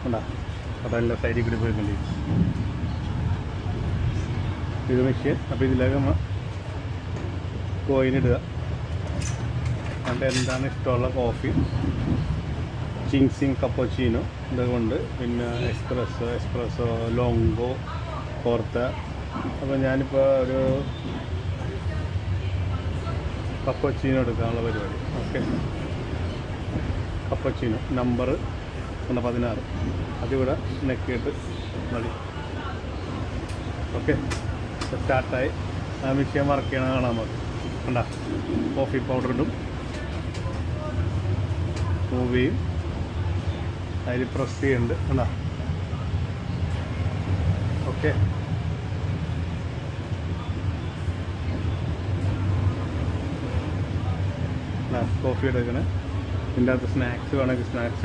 ഉണ്ടാ കടലിൻ്റെ സൈഡിൽ കൂടി പോയിക്കൊണ്ടി ഇത് മെഷീൻ. അപ്പോൾ ഇതിലേക്ക് നമ്മൾ കോയിൻ ഇടുക. എന്നിട്ട് എന്താണ് ഇഷ്ടമുള്ള കോഫി, ചിങ്സിങ്, കപ്പച്ചീനോ ഇതുകൊണ്ട്, പിന്നെ എക്സ്പ്രസ്സോ ലോങ്കോ, കോർത്ത. അപ്പോൾ ഞാനിപ്പോൾ ഒരു കപ്പച്ചീനോ എടുക്കാനുള്ള പരിപാടി. ഓക്കെ, കപ്പച്ചീനോ നമ്പർ 16 അതിവിടെ നെക്കിയിട്ട് മതി. ഓക്കെ, സ്റ്റാർട്ടായി. ആ മെഷീൻ വർക്ക് ചെയ്യണം കാണാൻ മതി. കണ്ടാ കോഫി പൗഡർ ഇടും, മൂവ് ചെയ്യും, അതിൽ പ്രസ് ചെയ്യുന്നുണ്ട്. കണ്ടാ ഓക്കെ. കോഫി എടുക്കണേ. ഇതിൻ്റെ അകത്ത് സ്നാക്സ് വേണമെങ്കിൽ സ്നാക്സ്